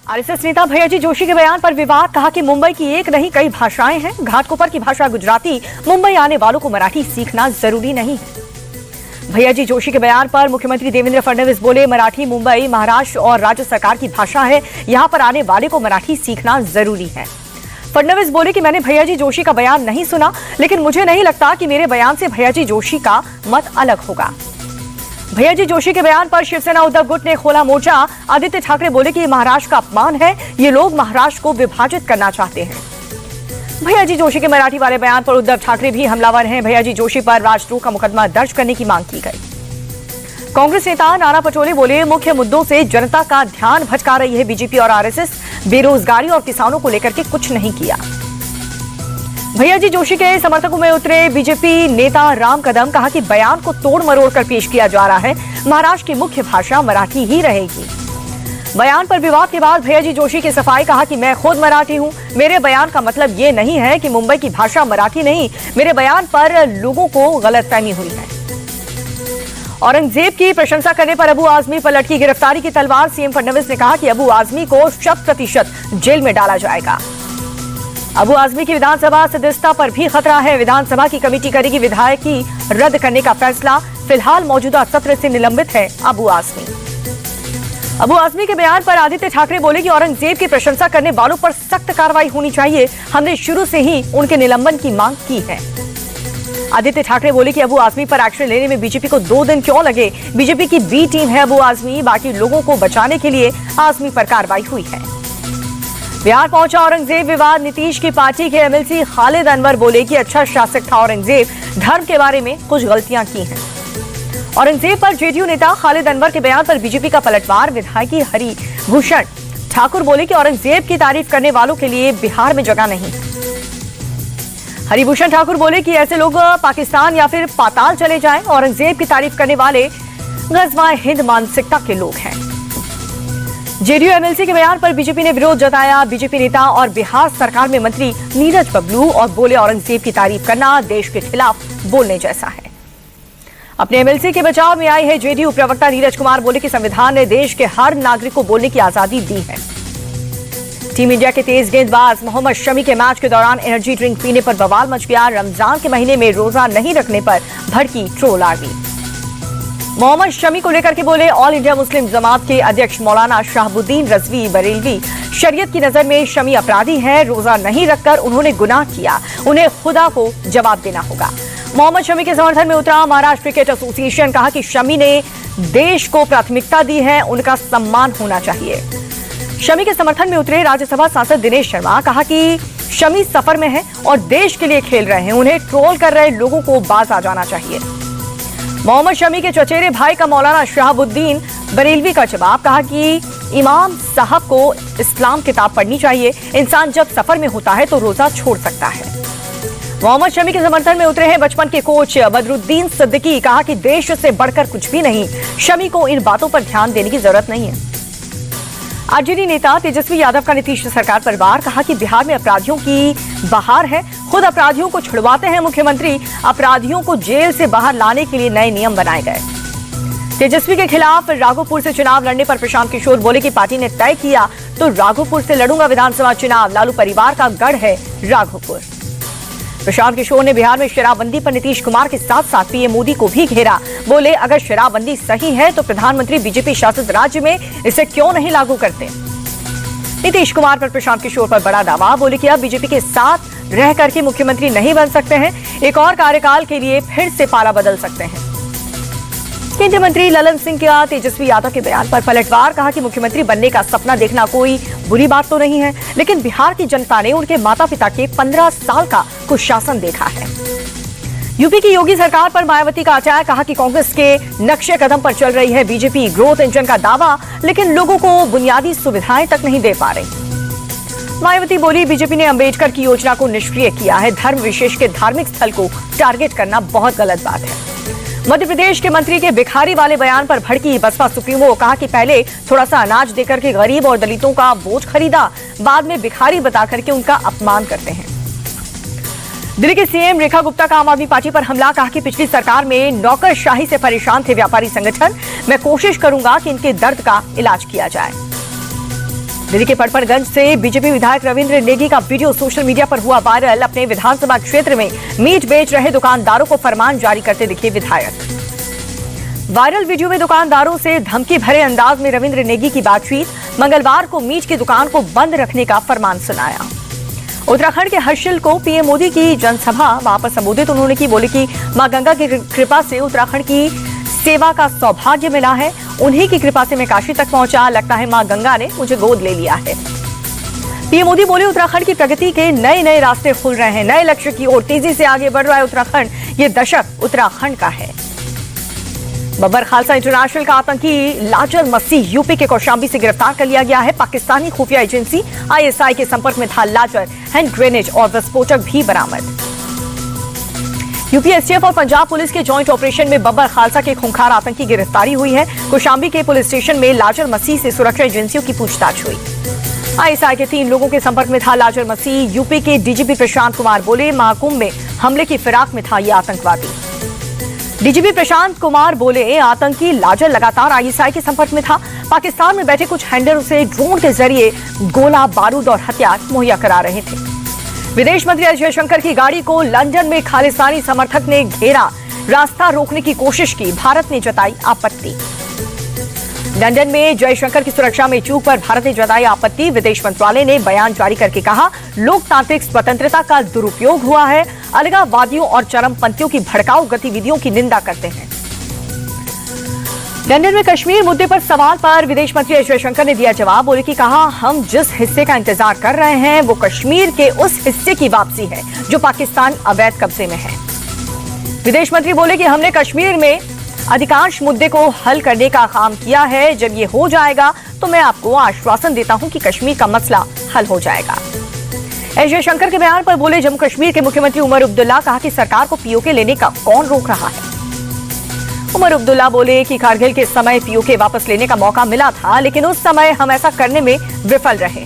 RSS नेता भैयाजी जोशी के बयान पर विवाद। कहा कि मुंबई की एक नहीं कई भाषाएं हैं। घाटकोपर की भाषा गुजराती, मुंबई आने वालों को मराठी सीखना जरूरी नहीं है। भैयाजी जोशी के बयान पर मुख्यमंत्री देवेंद्र फडणवीस बोले, मराठी मुंबई, महाराष्ट्र और राज्य सरकार की भाषा है। यहां पर आने वाले को मराठी सीखना जरूरी है। फडणवीस बोले कि मैंने भैयाजी जोशी का बयान नहीं सुना, लेकिन मुझे नहीं लगता कि मेरे बयान से भैयाजी जोशी का मत अलग होगा। भैयाजी जोशी के बयान पर शिवसेना उद्धव गुट ने खोला मोर्चा। आदित्य ठाकरे बोले कि ये महाराष्ट्र का अपमान है, ये लोग महाराष्ट्र को विभाजित करना चाहते हैं। भैयाजी जोशी के मराठी वाले बयान पर उद्धव ठाकरे भी हमलावर हैं। भैयाजी जोशी पर राजद्रोह का मुकदमा दर्ज करने की मांग की गई। कांग्रेस नेता नाना पटोले बोले, मुख्य मुद्दों से जनता का ध्यान भटका रही है बीजेपी और आरएसएस। बेरोजगारी और किसानों को लेकर के कुछ नहीं किया। भैयाजी जोशी के समर्थकों में उतरे बीजेपी नेता राम कदम। कहा कि बयान को तोड़ मरोड़ कर पेश किया जा रहा है। महाराष्ट्र की मुख्य भाषा मराठी ही रहेगी। बयान पर विवाद के बाद भैयाजी जोशी की सफाई। कहा कि मैं खुद मराठी हूं। मेरे बयान का मतलब ये नहीं है कि मुंबई की भाषा मराठी नहीं। मेरे बयान पर लोगों को गलतफहमी हुई है। औरंगजेब की प्रशंसा करने पर अबू आजमी पर लटकी गिरफ्तारी की तलवार। सीएम फडणवीस ने कहा कि अबू आजमी को 100% जेल में डाला जाएगा। अबू आजमी की विधानसभा सदस्यता पर भी खतरा है। विधानसभा की कमेटी करेगी विधायकी रद्द करने का फैसला। फिलहाल मौजूदा सत्र से निलंबित है अबू आजमी। अबू आजमी के बयान पर आदित्य ठाकरे बोले कि औरंगजेब की प्रशंसा करने वालों पर सख्त कार्रवाई होनी चाहिए। हमने शुरू से ही उनके निलंबन की मांग की है। आदित्य ठाकरे बोले कि अबू आजमी पर एक्शन लेने में बीजेपी को 2 दिन क्यों लगे। बीजेपी की बी टीम है अबू आजमी। बाकी लोगों को बचाने के लिए आजमी पर कार्रवाई हुई है। बिहार पहुंचा औरंगजेब विवाद। नीतीश की पार्टी के एमएलसी खालिद अनवर बोले कि अच्छा शासक था औरंगजेब, धर्म के बारे में कुछ गलतियां की हैं। औरंगजेब पर जेडीयू नेता खालिद अनवर के बयान पर बीजेपी का पलटवार। विधायक हरिभूषण ठाकुर बोले कि औरंगजेब की तारीफ करने वालों के लिए बिहार में जगह नहीं। हरिभूषण ठाकुर बोले कि ऐसे लोग पाकिस्तान या फिर पाताल चले जाएं। औरंगजेब की तारीफ करने वाले गज़वाए हिंद मानसिकता के लोग हैं। जेडीयू एमएलसी के बयान पर बीजेपी ने विरोध जताया। बीजेपी नेता और बिहार सरकार में मंत्री नीरज बबलू और बोले, औरंगजेब की तारीफ करना देश के खिलाफ बोलने जैसा है। अपने एमएलसी के बचाव में आई है जेडीयू प्रवक्ता नीरज कुमार। बोले कि संविधान ने देश के हर नागरिक को बोलने की आजादी दी है। टीम इंडिया के तेज गेंदबाज मोहम्मद शमी के मैच के दौरान एनर्जी ड्रिंक पीने पर बवाल मच गया। रमजान के महीने में रोजा नहीं रखने पर भड़की ट्रोल आर्मी। मोहम्मद शमी को लेकर के बोले, ऑल इंडिया मुस्लिम जमात के अध्यक्ष मौलाना शाहबुद्दीन रजवी बरेलवी, शरीयत की नजर में शमी अपराधी हैं। रोजा नहीं रखकर उन्होंने गुनाह किया, उन्हें खुदा को जवाब देना होगा। मोहम्मद शमी के समर्थन में उतरा महाराष्ट्र क्रिकेट एसोसिएशन। कहा कि शमी ने देश को प्राथमिकता दी है, उनका सम्मान होना चाहिए। शमी के समर्थन में उतरे राज्यसभा सांसद दिनेश शर्मा। कहा कि शमी सफर में है और देश के लिए खेल रहे हैं, उन्हें ट्रोल कर रहे लोगों को बाज आ जाना चाहिए। मोहम्मद शमी के चचेरे भाई का मौलाना शाहबुद्दीन बरेलवी का जवाब। कहा कि इमाम साहब को इस्लाम किताब पढ़नी चाहिए। इंसान जब सफर में होता है तो रोजा छोड़ सकता है। मोहम्मद शमी के समर्थन में उतरे हैं बचपन के कोच बदरुद्दीन सिद्दीकी। कहा कि देश से बढ़कर कुछ भी नहीं। शमी को इन बातों पर ध्यान देने की जरूरत नहीं है। आरजेडी नेता तेजस्वी यादव का नीतीश सरकार पर वार। कहा कि बिहार में अपराधियों की बहार है, खुद अपराधियों को छुड़वाते हैं मुख्यमंत्री। अपराधियों को जेल से बाहर लाने के लिए नए नियम बनाए गए। तेजस्वी के खिलाफ राघोपुर से चुनाव लड़ने पर प्रशांत किशोर बोले कि पार्टी ने तय किया तो राघोपुर से लड़ूंगा विधानसभा चुनाव। लालू परिवार का गढ़ है राघोपुर। प्रशांत किशोर ने बिहार में शराबबंदी पर नीतीश कुमार के साथ साथ पीएम मोदी को भी घेरा। बोले, अगर शराबबंदी सही है तो प्रधानमंत्री बीजेपी शासित राज्य में इसे क्यों नहीं लागू करते। नीतीश कुमार पर प्रशांत किशोर पर बड़ा दावा। बोले कि अब बीजेपी के साथ रह करके मुख्यमंत्री नहीं बन सकते हैं, एक और कार्यकाल के लिए फिर से पाला बदल सकते हैं। केंद्रीय मंत्री ललन सिंह का तेजस्वी यादव के बयान पर पलटवार। कहा कि मुख्यमंत्री बनने का सपना देखना कोई बुरी बात तो नहीं है, लेकिन बिहार की जनता ने उनके माता पिता के 15 साल का कुशासन देखा है। यूपी की योगी सरकार पर मायावती का अटैक। कहा कि कांग्रेस के नक्शे कदम पर चल रही है बीजेपी। ग्रोथ इंजन का दावा, लेकिन लोगों को बुनियादी सुविधाएं तक नहीं दे पा रही। मायावती बोली, बीजेपी ने अंबेडकर की योजना को निष्क्रिय किया है। धर्म विशेष के धार्मिक स्थल को टारगेट करना बहुत गलत बात है। मध्य प्रदेश के मंत्री के भिखारी वाले बयान पर भड़की बसपा सुप्रीमो। कहा कि पहले थोड़ा सा अनाज देकर के गरीब और दलितों का वोट खरीदा, बाद में भिखारी बता करके उनका अपमान करते हैं। दिल्ली के सीएम रेखा गुप्ता का आम आदमी पार्टी पर हमला। कहा कि पिछली सरकार में नौकरशाही से परेशान थे व्यापारी संगठन। मैं कोशिश करूंगा कि इनके दर्द का इलाज किया जाए। दिल्ली के पड़पड़गंज से बीजेपी विधायक रविंद्र नेगी का वीडियो सोशल मीडिया पर हुआ वायरल। अपने विधानसभा क्षेत्र में मीट बेच रहे दुकानदारों को फरमान जारी करते दिखे विधायक। वायरल वीडियो में दुकानदारों से धमकी भरे अंदाज में रविंद्र नेगी की बातचीत। मंगलवार को मीट की दुकान को बंद रखने का फरमान सुनाया। उत्तराखंड के हर्षिल को पीएम मोदी की जनसभा वापस संबोधित उन्होंने की, बोले कि मां गंगा की कृपा से उत्तराखंड की सेवा का सौभाग्य मिला है। उन्हीं की कृपा से मैं काशी तक पहुंचा। लगता है मां गंगा ने मुझे गोद ले लिया है। पीएम मोदी बोले, उत्तराखंड की प्रगति के नए नए रास्ते खुल रहे हैं। नए लक्ष्य की ओर तेजी से आगे बढ़ रहा है उत्तराखंड। ये दशक उत्तराखंड का है। बब्बर खालसा इंटरनेशनल का आतंकी लाजर मसीह यूपी के कौशाम्बी से गिरफ्तार कर लिया गया है। पाकिस्तानी खुफिया एजेंसी आईएसआई के संपर्क में था लाजर। हैंड ग्रेनेड और विस्फोटक भी बरामद। यूपी एसटीएफ और पंजाब पुलिस के जॉइंट ऑपरेशन में बब्बर खालसा के खूंखार आतंकी गिरफ्तारी हुई है। कौशाम्बी के पुलिस स्टेशन में लाजर मसीह से सुरक्षा एजेंसियों की पूछताछ हुई। आईएसआई के 3 लोगों के संपर्क में था लाजर मसीह। यूपी के डीजीपी प्रशांत कुमार बोले, महाकुंभ में हमले की फिराक में था यह आतंकवादी। डीजीपी प्रशांत कुमार बोले, आतंकी लाजर लगातार आईएसआई के संपर्क में था। पाकिस्तान में बैठे कुछ हैंडलरों से ड्रोन के जरिए गोला बारूद और हथियार मुहैया करा रहे थे। विदेश मंत्री एस जयशंकर की गाड़ी को लंदन में खालिस्तानी समर्थक ने घेरा। रास्ता रोकने की कोशिश की। भारत ने जताई आपत्ति। लंदन में जयशंकर की सुरक्षा में चूक पर भारत ने जताई आपत्ति। विदेश मंत्रालय ने बयान जारी करके कहा, लोकतांत्रिक स्वतंत्रता का दुरुपयोग हुआ है। अलगाववादियों और चरमपंथियों की भड़काऊ गतिविधियों की निंदा करते हैं। लंदन में कश्मीर मुद्दे पर सवाल पर विदेश मंत्री एस जयशंकर ने दिया जवाब। बोले कि कहा, हम जिस हिस्से का इंतजार कर रहे हैं वो कश्मीर के उस हिस्से की वापसी है जो पाकिस्तान अवैध कब्जे में है। विदेश मंत्री बोले कि हमने कश्मीर में अधिकांश मुद्दे को हल करने का काम किया है। जब ये हो जाएगा तो मैं आपको आश्वासन देता हूं कि कश्मीर का मसला हल हो जाएगा। एस जयशंकर के बयान पर बोले जम्मू कश्मीर के मुख्यमंत्री उमर अब्दुल्ला, कहा कि सरकार को पीओके लेने का कौन रोक रहा है। उमर अब्दुल्ला बोले कि कारगिल के समय पीओके वापस लेने का मौका मिला था, लेकिन उस समय हम ऐसा करने में विफल रहे।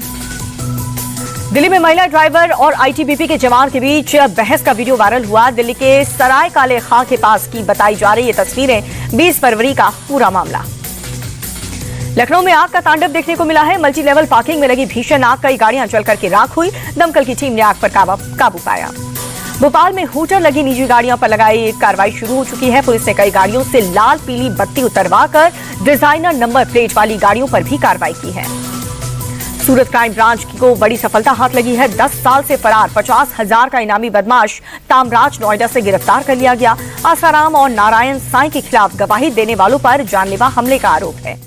दिल्ली में महिला ड्राइवर और आईटीबीपी के जवान के बीच बहस का वीडियो वायरल हुआ। दिल्ली के सराय काले खां के पास की बताई जा रही ये तस्वीरें 20 फरवरी का पूरा मामला। लखनऊ में आग का तांडव देखने को मिला है। मल्टी लेवल पार्किंग में लगी भीषण आग, कई गाड़ियां जलकर के राख हुई। दमकल की टीम ने आग पर काबू पाया। भोपाल में हूटर लगी निजी गाड़ियों पर लगाई कार्रवाई शुरू हो चुकी है। पुलिस ने कई गाड़ियों से लाल पीली बत्ती उतरवाकर डिजाइनर नंबर प्लेट वाली गाड़ियों पर भी कार्रवाई की है। सूरत क्राइम ब्रांच को बड़ी सफलता हाथ लगी है। 10 साल से फरार 50,000 का इनामी बदमाश तामराज नोएडा से गिरफ्तार कर लिया गया। आसाराम और नारायण साईं के खिलाफ गवाही देने वालों पर जानलेवा हमले का आरोप है।